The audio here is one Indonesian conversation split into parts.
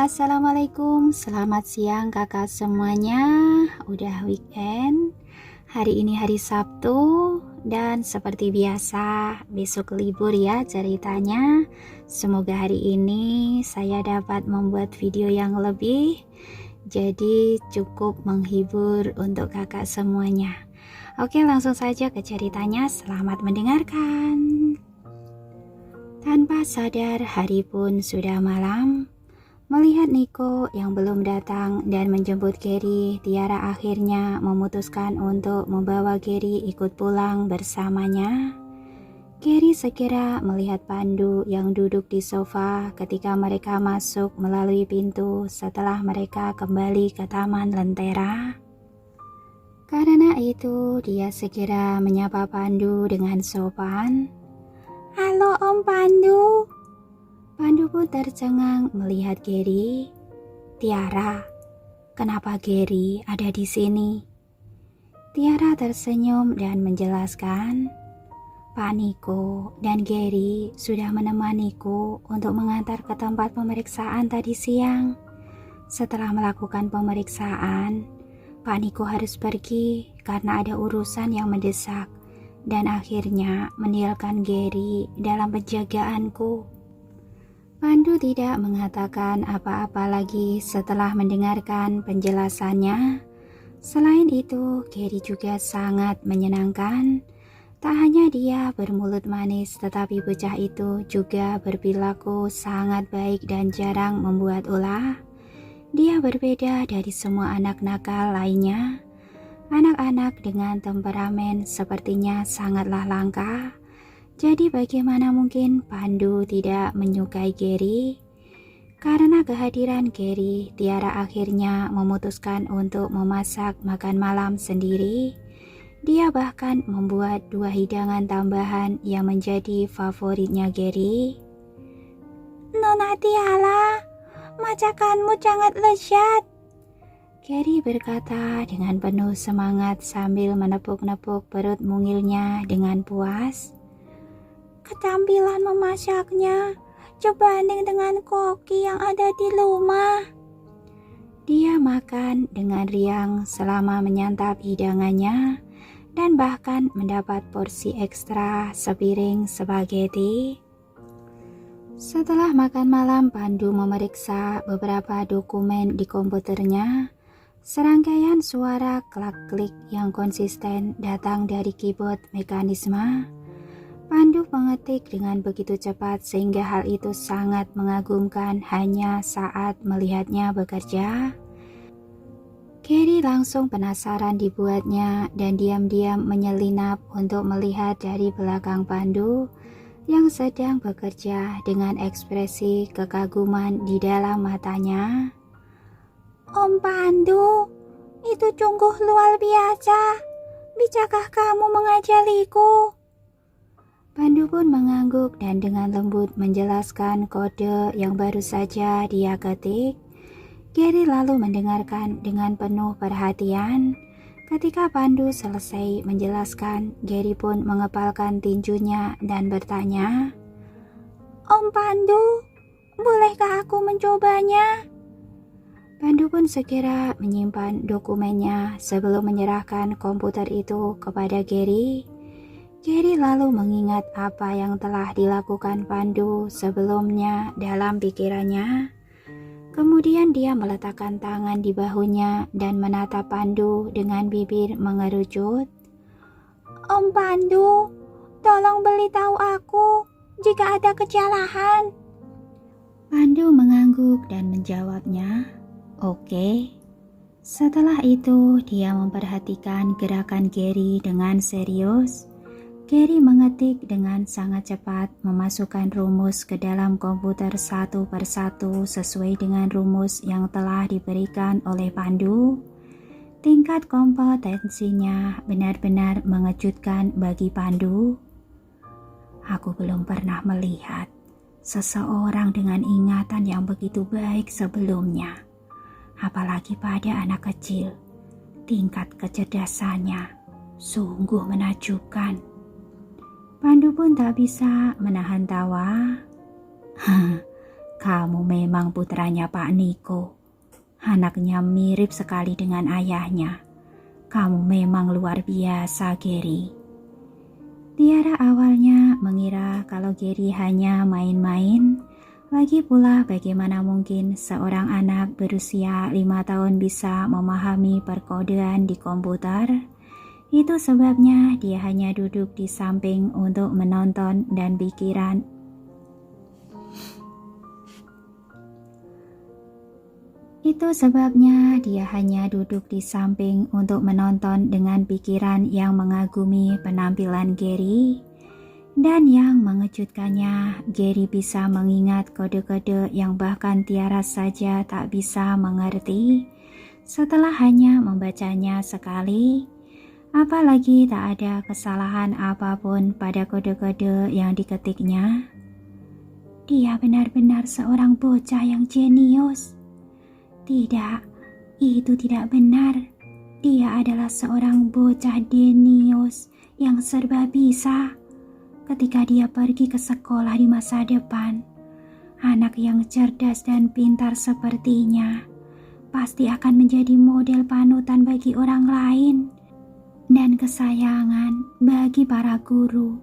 Assalamualaikum, selamat siang kakak semuanya. Udah weekend, hari ini hari Sabtu. Dan seperti biasa, besok libur ya ceritanya. Semoga hari ini saya dapat membuat video yang lebih, jadi cukup menghibur untuk kakak semuanya. Oke, langsung saja ke ceritanya, selamat mendengarkan. Tanpa sadar hari pun sudah malam. Melihat Nico yang belum datang dan menjemput Gary, Tiara akhirnya memutuskan untuk membawa Gary ikut pulang bersamanya. Gary segera melihat Pandu yang duduk di sofa ketika mereka masuk melalui pintu setelah mereka kembali ke Taman Lentera. Karena itu, dia segera menyapa Pandu dengan sopan. "Halo Om Pandu." Pandu pun tercengang melihat Gary. "Tiara, kenapa Gary ada di sini?" Tiara tersenyum dan menjelaskan, "Pak Nico dan Gary sudah menemaniku untuk mengantar ke tempat pemeriksaan tadi siang. Setelah melakukan pemeriksaan, Pak Nico harus pergi karena ada urusan yang mendesak dan akhirnya meninggalkan Gary dalam penjagaanku." Pandu tidak mengatakan apa-apa lagi setelah mendengarkan penjelasannya. Selain itu, Gary juga sangat menyenangkan. Tak hanya dia bermulut manis, tetapi bocah itu juga berperilaku sangat baik dan jarang membuat ulah. Dia berbeda dari semua anak nakal lainnya. Anak-anak dengan temperamen sepertinya sangatlah langka. Jadi bagaimana mungkin Pandu tidak menyukai Gary? Karena kehadiran Gary, Tiara akhirnya memutuskan untuk memasak makan malam sendiri. Dia bahkan membuat 2 hidangan tambahan yang menjadi favoritnya Gary. "Nona Tiara, masakanmu sangat lezat," Gary berkata dengan penuh semangat sambil menepuk-nepuk perut mungilnya dengan puas. "Ketampilan memasaknya sebanding dengan koki yang ada di rumah." Dia makan dengan riang selama menyantap hidangannya dan bahkan mendapat porsi ekstra sepiring spaghetti. Setelah makan malam, Pandu memeriksa beberapa dokumen di komputernya. Serangkaian suara klak-klik yang konsisten datang dari keyboard mekanisme. Pandu mengetik dengan begitu cepat sehingga hal itu sangat mengagumkan hanya saat melihatnya bekerja. Gary langsung penasaran dibuatnya dan diam-diam menyelinap untuk melihat dari belakang Pandu yang sedang bekerja dengan ekspresi kekaguman di dalam matanya. "Om Pandu, itu sungguh luar biasa. Bisakah kamu mengajariku?" Pandu pun mengangguk dan dengan lembut menjelaskan kode yang baru saja dia ketik. Gary lalu mendengarkan dengan penuh perhatian. Ketika Pandu selesai menjelaskan, Gary pun mengepalkan tinjunya dan bertanya, "Om Pandu, bolehkah aku mencobanya?" Pandu pun segera menyimpan dokumennya sebelum menyerahkan komputer itu kepada Gary. Gary lalu mengingat apa yang telah dilakukan Pandu sebelumnya dalam pikirannya. Kemudian dia meletakkan tangan di bahunya dan menatap Pandu dengan bibir mengerucut. "Om Pandu, tolong beritahu aku jika ada kesalahan." Pandu mengangguk dan menjawabnya, "Oke." Setelah itu, dia memperhatikan gerakan Gary dengan serius. Gary mengetik dengan sangat cepat, memasukkan rumus ke dalam komputer satu persatu sesuai dengan rumus yang telah diberikan oleh Pandu. Tingkat kompetensinya benar-benar mengejutkan bagi Pandu. "Aku belum pernah melihat seseorang dengan ingatan yang begitu baik sebelumnya, apalagi pada anak kecil. Tingkat kecerdasannya sungguh menakjubkan." Pandu pun tak bisa menahan tawa. Kamu memang putranya Pak Niko. Anaknya mirip sekali dengan ayahnya. Kamu memang luar biasa, Gary. Tiara awalnya mengira kalau Gary hanya main-main. Lagi pula bagaimana mungkin seorang anak berusia 5 tahun bisa memahami perkodean di komputer. Itu sebabnya dia hanya duduk di samping untuk menonton dan pikiran. Itu sebabnya dia hanya duduk di samping untuk menonton dengan pikiran yang mengagumi penampilan Gary. Dan yang mengejutkannya, Gary bisa mengingat kode-kode yang bahkan Tiara saja tak bisa mengerti setelah hanya membacanya sekali. Apalagi tak ada kesalahan apapun pada kode-kode yang diketiknya. Dia benar-benar seorang bocah yang jenius. Tidak, itu tidak benar. Dia adalah seorang bocah jenius yang serba bisa. Ketika dia pergi ke sekolah di masa depan, anak yang cerdas dan pintar sepertinya pasti akan menjadi model panutan bagi orang lain dan kesayangan bagi para guru.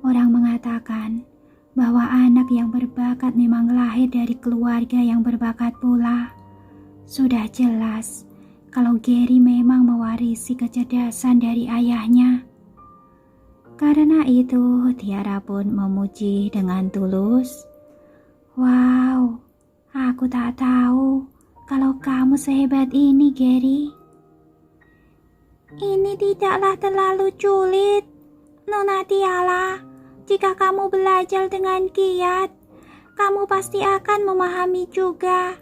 Orang mengatakan bahwa anak yang berbakat memang lahir dari keluarga yang berbakat pula. Sudah jelas kalau Gary memang mewarisi kecerdasan dari ayahnya. Karena itu, Tiara pun memuji dengan tulus. Wow, aku tak tahu kalau kamu sehebat ini, Gary. Ini tidaklah terlalu sulit, Nona Tiara. Jika kamu belajar dengan giat, kamu pasti akan memahami juga.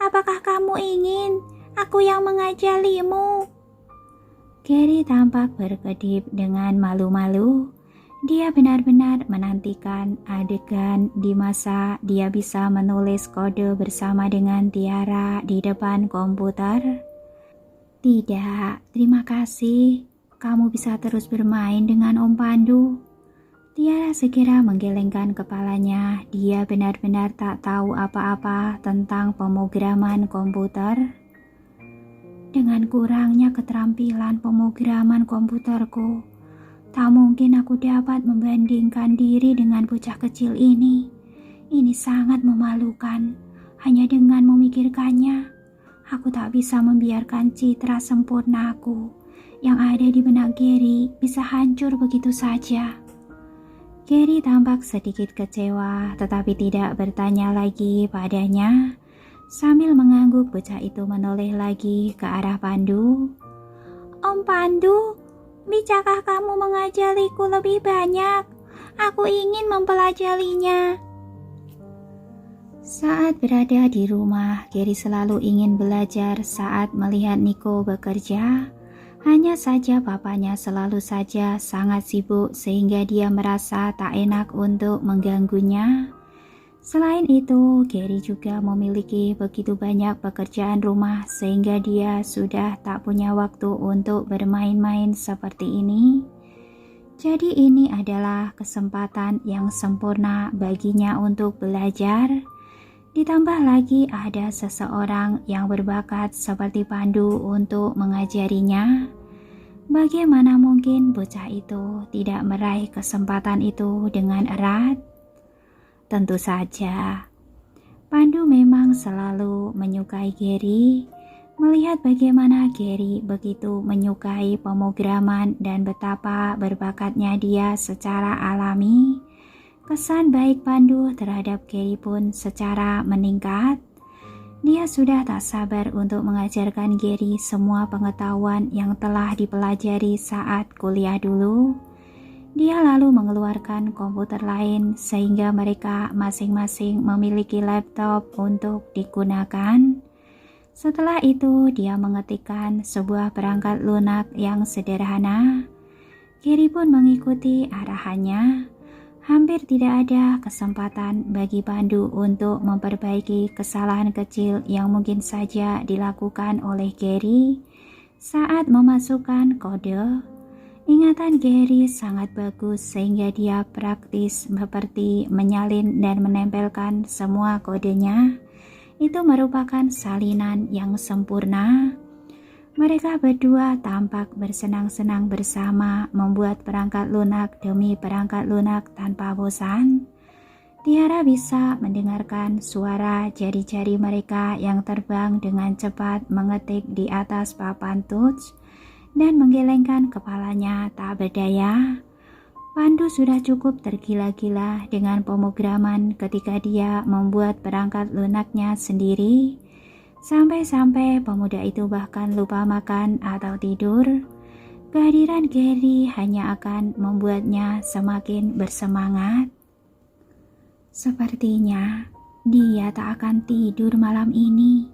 Apakah kamu ingin aku yang mengajarimu? Gary tampak berkedip dengan malu-malu. Dia benar-benar menantikan adegan di masa dia bisa menulis kode bersama dengan Tiara di depan komputer. Tidak, terima kasih. Kamu bisa terus bermain dengan Om Pandu. Tiara segera menggelengkan kepalanya. Dia benar-benar tak tahu apa-apa tentang pemrograman komputer. Dengan kurangnya keterampilan pemrograman komputerku, tak mungkin aku dapat membandingkan diri dengan bocah kecil ini. Ini sangat memalukan. Hanya dengan memikirkannya, aku tak bisa membiarkan citra sempurna aku yang ada di benak Gary bisa hancur begitu saja. Gary tampak sedikit kecewa tetapi tidak bertanya lagi padanya. Sambil mengangguk, bocah itu menoleh lagi ke arah Pandu. Om Pandu, bisakah kamu mengajariku lebih banyak? Aku ingin mempelajarinya. Saat berada di rumah, Gary selalu ingin belajar saat melihat Niko bekerja. Hanya saja papanya selalu saja sangat sibuk sehingga dia merasa tak enak untuk mengganggunya. Selain itu, Gary juga memiliki begitu banyak pekerjaan rumah sehingga dia sudah tak punya waktu untuk bermain-main seperti ini. Jadi ini adalah kesempatan yang sempurna baginya untuk belajar. Ditambah lagi ada seseorang yang berbakat seperti Pandu untuk mengajarinya. Bagaimana mungkin bocah itu tidak meraih kesempatan itu dengan erat? Tentu saja, Pandu memang selalu menyukai Gary. Melihat bagaimana Gary begitu menyukai pemrograman dan betapa berbakatnya dia secara alami, kesan baik Pandu terhadap Gary pun secara meningkat. Dia sudah tak sabar untuk mengajarkan Gary semua pengetahuan yang telah dipelajari saat kuliah dulu. Dia lalu mengeluarkan komputer lain sehingga mereka masing-masing memiliki laptop untuk digunakan. Setelah itu dia mengetikkan sebuah perangkat lunak yang sederhana. Gary pun mengikuti arahannya. Hampir tidak ada kesempatan bagi Pandu untuk memperbaiki kesalahan kecil yang mungkin saja dilakukan oleh Gary saat memasukkan kode. Ingatan Gary sangat bagus sehingga dia praktis seperti menyalin dan menempelkan semua kodenya. Itu merupakan salinan yang sempurna. Mereka berdua tampak bersenang-senang bersama membuat perangkat lunak demi perangkat lunak tanpa bosan. Tiara bisa mendengarkan suara jari-jari mereka yang terbang dengan cepat mengetik di atas papan touch dan menggelengkan kepalanya tak berdaya. Pandu sudah cukup tergila-gila dengan pemrograman ketika dia membuat perangkat lunaknya sendiri. Sampai-sampai pemuda itu bahkan lupa makan atau tidur. Kehadiran Gary hanya akan membuatnya semakin bersemangat. Sepertinya dia tak akan tidur malam ini.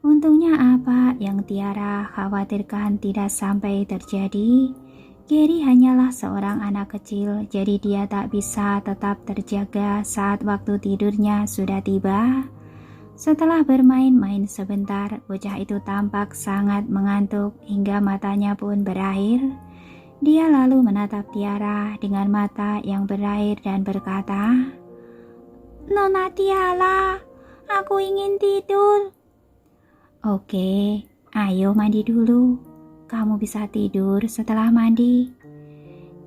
Untungnya apa yang Tiara khawatirkan tidak sampai terjadi. Gary hanyalah seorang anak kecil, jadi dia tak bisa tetap terjaga saat waktu tidurnya sudah tiba. Setelah bermain-main sebentar, bocah itu tampak sangat mengantuk hingga matanya pun berair. Dia lalu menatap Tiara dengan mata yang berair dan berkata, "Nona Tiara, aku ingin tidur." "Oke, ayo mandi dulu. Kamu bisa tidur setelah mandi."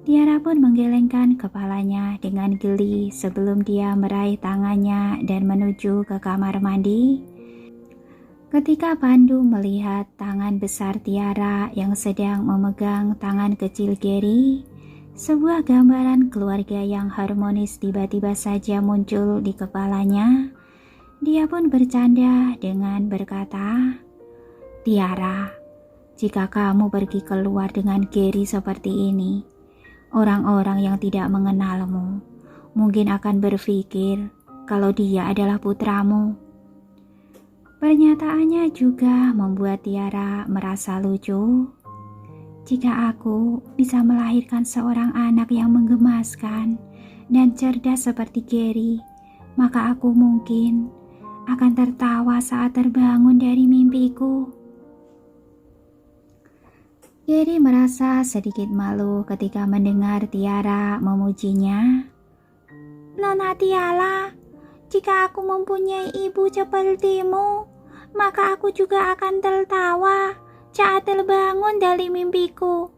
Tiara pun menggelengkan kepalanya dengan geli sebelum dia meraih tangannya dan menuju ke kamar mandi. Ketika Pandu melihat tangan besar Tiara yang sedang memegang tangan kecil Gary, sebuah gambaran keluarga yang harmonis tiba-tiba saja muncul di kepalanya. Dia pun bercanda dengan berkata, "Tiara, jika kamu pergi keluar dengan Gary seperti ini, orang-orang yang tidak mengenalmu mungkin akan berpikir kalau dia adalah putramu." Pernyataannya juga membuat Tiara merasa lucu. Jika aku bisa melahirkan seorang anak yang menggemaskan dan cerdas seperti Gary, maka aku mungkin akan tertawa saat terbangun dari mimpiku. Gary merasa sedikit malu ketika mendengar Tiara memujinya. "Nona Tiara, jika aku mempunyai ibu sepertimu, maka aku juga akan tertawa saat terbangun dari mimpiku."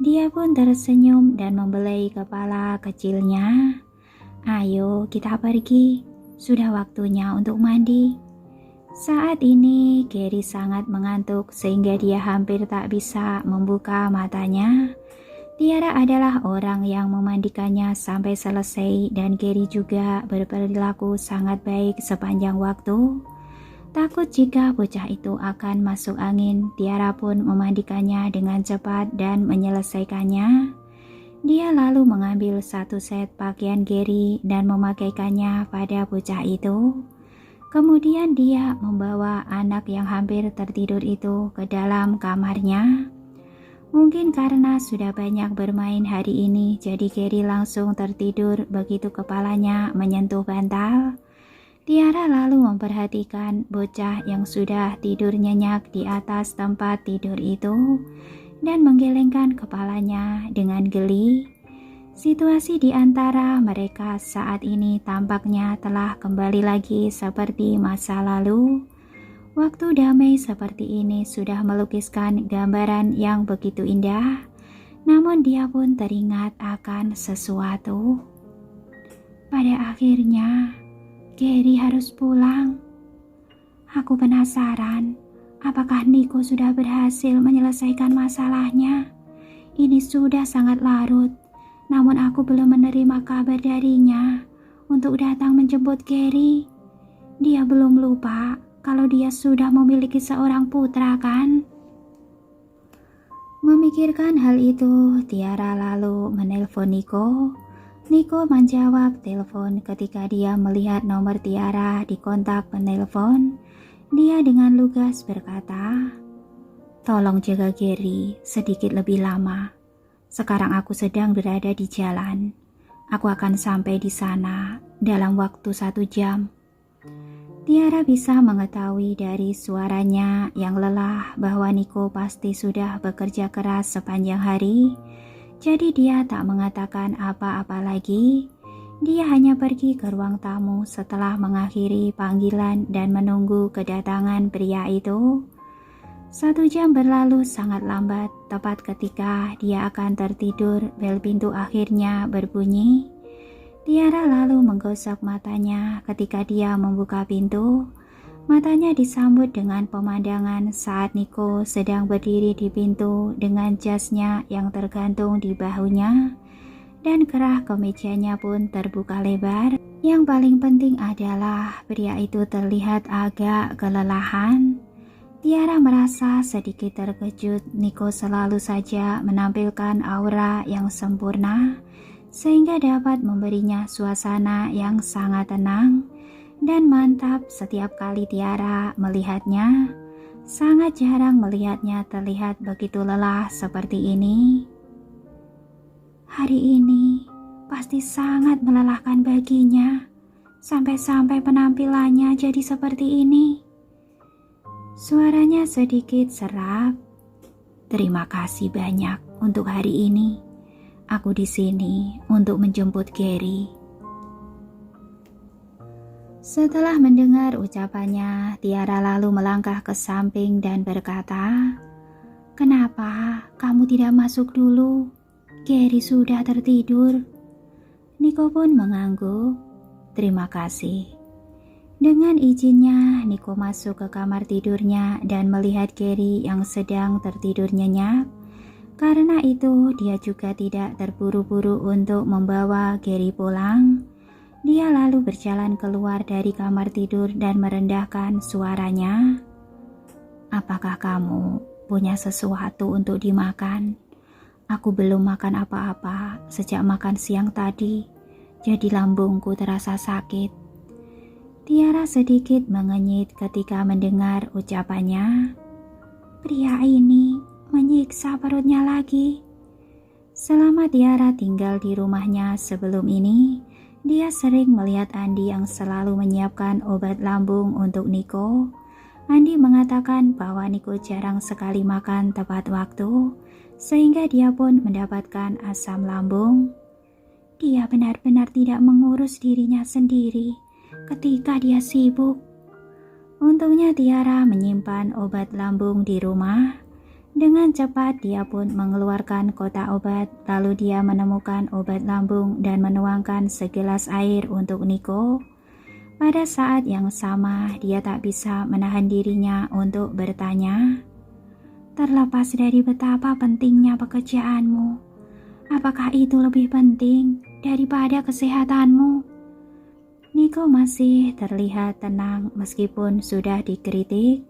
Dia pun tersenyum dan membelai kepala kecilnya. "Ayo kita pergi. Sudah waktunya untuk mandi." Saat ini Gary sangat mengantuk sehingga dia hampir tak bisa membuka matanya. Tiara adalah orang yang memandikannya sampai selesai dan Gary juga berperilaku sangat baik sepanjang waktu. Takut jika bocah itu akan masuk angin, Tiara pun memandikannya dengan cepat dan menyelesaikannya. Dia lalu mengambil satu set pakaian Gary dan memakaikannya pada bocah itu. Kemudian dia membawa anak yang hampir tertidur itu ke dalam kamarnya. Mungkin karena sudah banyak bermain hari ini, jadi Gary langsung tertidur begitu kepalanya menyentuh bantal. Tiara lalu memperhatikan bocah yang sudah tidur nyenyak di atas tempat tidur itu dan menggelengkan kepalanya dengan geli. Situasi di antara mereka saat ini tampaknya telah kembali lagi seperti masa lalu. Waktu damai seperti ini sudah melukiskan gambaran yang begitu indah, namun dia pun teringat akan sesuatu. Pada akhirnya, Gary harus pulang. Aku penasaran, apakah Nico sudah berhasil menyelesaikan masalahnya? Ini sudah sangat larut, namun aku belum menerima kabar darinya untuk datang menjemput Gary. Dia belum lupa kalau dia sudah memiliki seorang putra, kan? Memikirkan hal itu, Tiara lalu menelpon Nico. Nico menjawab telepon ketika dia melihat nomor Tiara di kontak penelpon. Dia dengan lugas berkata, "Tolong jaga Gary sedikit lebih lama. Sekarang aku sedang berada di jalan. Aku akan sampai di sana dalam waktu 1 jam." Tiara bisa mengetahui dari suaranya yang lelah bahwa Niko pasti sudah bekerja keras sepanjang hari. Jadi dia tak mengatakan apa-apa lagi. Dia hanya pergi ke ruang tamu setelah mengakhiri panggilan dan menunggu kedatangan pria itu. 1 jam berlalu sangat lambat, tepat ketika dia akan tertidur, bel pintu akhirnya berbunyi. Tiara lalu menggosok matanya ketika dia membuka pintu. Matanya disambut dengan pemandangan saat Niko sedang berdiri di pintu dengan jasnya yang tergantung di bahunya dan kerah kemejanya pun terbuka lebar. Yang paling penting adalah pria itu terlihat agak kelelahan. Tiara merasa sedikit terkejut. Niko selalu saja menampilkan aura yang sempurna sehingga dapat memberinya suasana yang sangat tenang dan mantap setiap kali Tiara melihatnya. Sangat jarang melihatnya terlihat begitu lelah seperti ini. Hari ini pasti sangat melelahkan baginya, sampai-sampai penampilannya jadi seperti ini. Suaranya sedikit serak. Terima kasih banyak untuk hari ini. Aku di sini untuk menjemput Gary. Setelah mendengar ucapannya, Tiara lalu melangkah ke samping dan berkata, "Kenapa kamu tidak masuk dulu? Gary sudah tertidur." Niko pun mengangguk. "Terima kasih." Dengan izinnya, Niko masuk ke kamar tidurnya dan melihat Gary yang sedang tertidur nyenyak. Karena itu, dia juga tidak terburu-buru untuk membawa Gary pulang. Dia lalu berjalan keluar dari kamar tidur dan merendahkan suaranya. "Apakah kamu punya sesuatu untuk dimakan? Aku belum makan apa-apa sejak makan siang tadi, jadi lambungku terasa sakit." Tiara sedikit mengenyit ketika mendengar ucapannya. Pria ini menyiksa perutnya lagi. Selama Tiara tinggal di rumahnya sebelum ini, dia sering melihat Andi yang selalu menyiapkan obat lambung untuk Niko. Andi mengatakan bahwa Niko jarang sekali makan tepat waktu, sehingga dia pun mendapatkan asam lambung. Dia benar-benar tidak mengurus dirinya sendiri ketika dia sibuk. Untungnya Tiara menyimpan obat lambung di rumah. Dengan cepat dia pun mengeluarkan kotak obat, lalu dia menemukan obat lambung dan menuangkan segelas air untuk Niko. Pada saat yang sama, dia tak bisa menahan dirinya untuk bertanya, "Terlepas dari betapa pentingnya pekerjaanmu, apakah itu lebih penting daripada kesehatanmu?" Niko masih terlihat tenang meskipun sudah dikritik.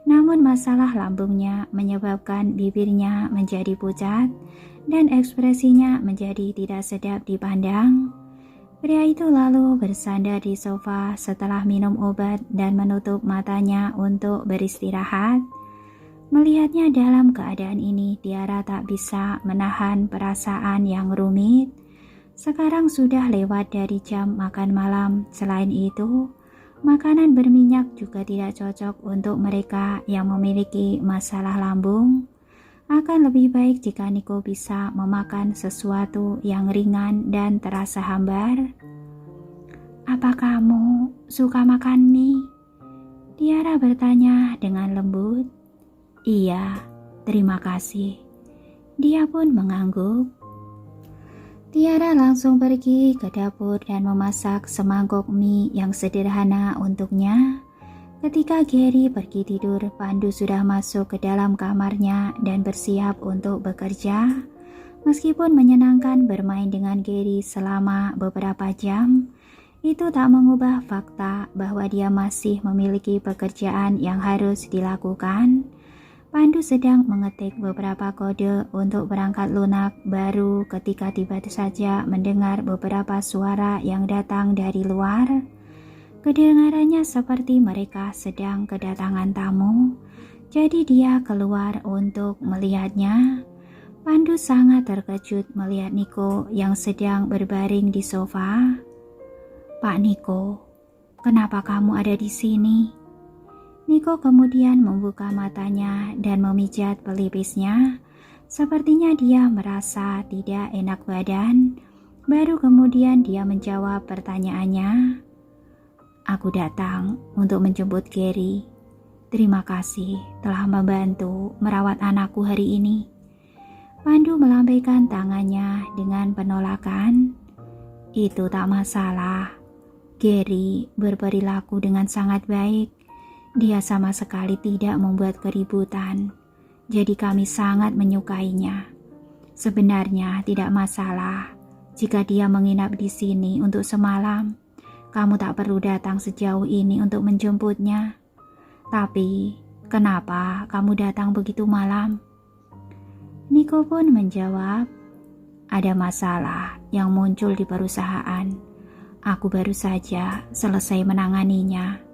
Namun masalah lambungnya menyebabkan bibirnya menjadi pucat dan ekspresinya menjadi tidak sedap dipandang. Pria itu lalu bersandar di sofa setelah minum obat dan menutup matanya untuk beristirahat. Melihatnya dalam keadaan ini, Tiara tak bisa menahan perasaan yang rumit. Sekarang sudah lewat dari jam makan malam. Selain itu, makanan berminyak juga tidak cocok untuk mereka yang memiliki masalah lambung. Akan lebih baik jika Niko bisa memakan sesuatu yang ringan dan terasa hambar. "Apa kamu suka makan mie?" Tiara bertanya dengan lembut. "Iya, terima kasih." Dia pun mengangguk. Tiara langsung pergi ke dapur dan memasak semangkuk mie yang sederhana untuknya. Ketika Gary pergi tidur, Pandu sudah masuk ke dalam kamarnya dan bersiap untuk bekerja. Meskipun menyenangkan bermain dengan Gary selama beberapa jam, itu tak mengubah fakta bahwa dia masih memiliki pekerjaan yang harus dilakukan. Pandu sedang mengetik beberapa kode untuk berangkat lunak baru ketika tiba-tiba saja mendengar beberapa suara yang datang dari luar. Kedengarannya seperti mereka sedang kedatangan tamu, jadi dia keluar untuk melihatnya. Pandu sangat terkejut melihat Niko yang sedang berbaring di sofa. "Pak Niko, kenapa kamu ada di sini?" Niko kemudian membuka matanya dan memijat pelipisnya. Sepertinya dia merasa tidak enak badan. Baru kemudian dia menjawab pertanyaannya. "Aku datang untuk menjemput Gary. Terima kasih telah membantu merawat anakku hari ini." Pandu melambaikan tangannya dengan penolakan. "Itu tak masalah. Gary berperilaku dengan sangat baik. Dia sama sekali tidak membuat keributan. Jadi kami sangat menyukainya. Sebenarnya tidak masalah jika dia menginap di sini untuk semalam. Kamu tak perlu datang sejauh ini untuk menjemputnya. Tapi kenapa kamu datang begitu malam?" Niko pun menjawab, "Ada masalah yang muncul di perusahaan. Aku baru saja selesai menanganinya."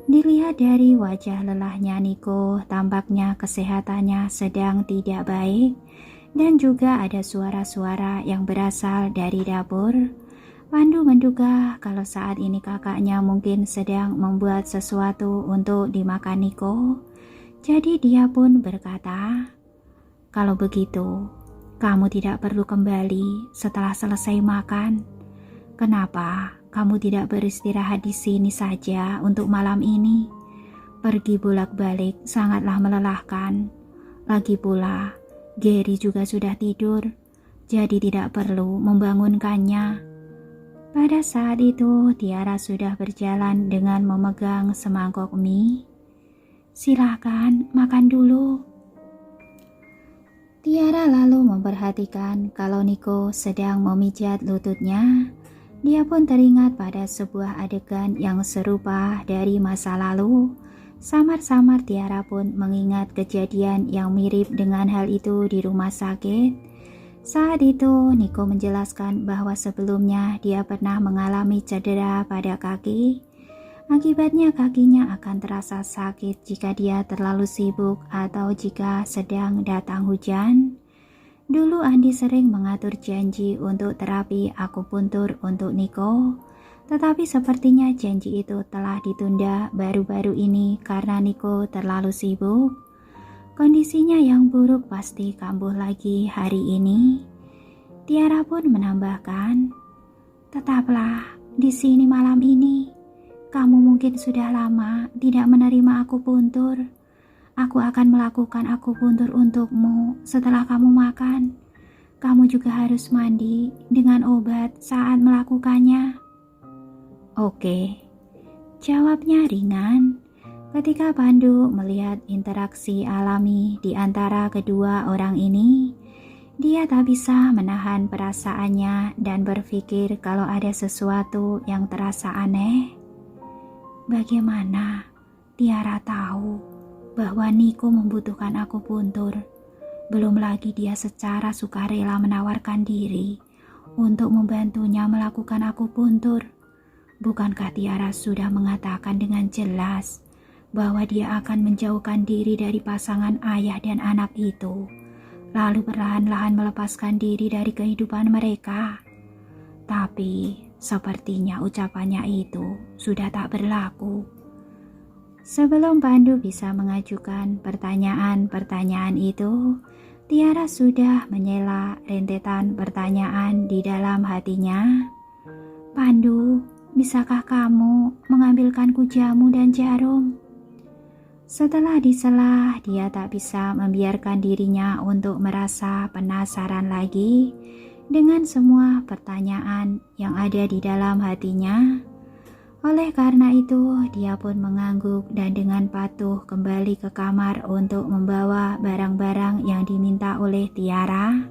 Dilihat dari wajah lelahnya Niko, tampaknya kesehatannya sedang tidak baik dan juga ada suara-suara yang berasal dari dapur. Pandu menduga kalau saat ini kakaknya mungkin sedang membuat sesuatu untuk dimakan Niko. Jadi dia pun berkata, "Kalau begitu, kamu tidak perlu kembali setelah selesai makan. Kenapa kamu tidak beristirahat di sini saja untuk malam ini? Pergi bolak-balik sangatlah melelahkan. Lagi pula, Gary juga sudah tidur, jadi tidak perlu membangunkannya." Pada saat itu, Tiara sudah berjalan dengan memegang semangkok mie. "Silakan makan dulu." Tiara lalu memperhatikan kalau Niko sedang memijat lututnya. Dia pun teringat pada sebuah adegan yang serupa dari masa lalu. Samar-samar Tiara pun mengingat kejadian yang mirip dengan hal itu di rumah sakit. Saat itu Niko menjelaskan bahwa sebelumnya dia pernah mengalami cedera pada kaki. Akibatnya kakinya akan terasa sakit jika dia terlalu sibuk atau jika sedang datang hujan. Dulu Andi sering mengatur janji untuk terapi akupuntur untuk Niko, tetapi sepertinya janji itu telah ditunda baru-baru ini karena Niko terlalu sibuk. Kondisinya yang buruk pasti kambuh lagi hari ini. Tiara pun menambahkan, "Tetaplah di sini malam ini. Kamu mungkin sudah lama tidak menerima akupuntur. Aku akan melakukan akupuntur untukmu setelah kamu makan. Kamu juga harus mandi dengan obat saat melakukannya." "Oke," jawabnya ringan. Ketika Pandu melihat interaksi alami di antara kedua orang ini, dia tak bisa menahan perasaannya dan berpikir kalau ada sesuatu yang terasa aneh. Bagaimana Tiara tahu bahwa Niko membutuhkan akupuntur? Belum lagi dia secara sukarela menawarkan diri untuk membantunya melakukan akupuntur. Bukankah Tiara sudah mengatakan dengan jelas bahwa dia akan menjauhkan diri dari pasangan ayah dan anak itu, lalu perlahan-lahan melepaskan diri dari kehidupan mereka? Tapi sepertinya ucapannya itu sudah tak berlaku. Sebelum Pandu bisa mengajukan pertanyaan-pertanyaan itu, Tiara sudah menyela rentetan pertanyaan di dalam hatinya. "Pandu, bisakah kamu mengambilkanku jamu dan jarum?" Setelah disela, dia tak bisa membiarkan dirinya untuk merasa penasaran lagi dengan semua pertanyaan yang ada di dalam hatinya. Oleh karena itu, dia pun mengangguk dan dengan patuh kembali ke kamar untuk membawa barang-barang yang diminta oleh Tiara.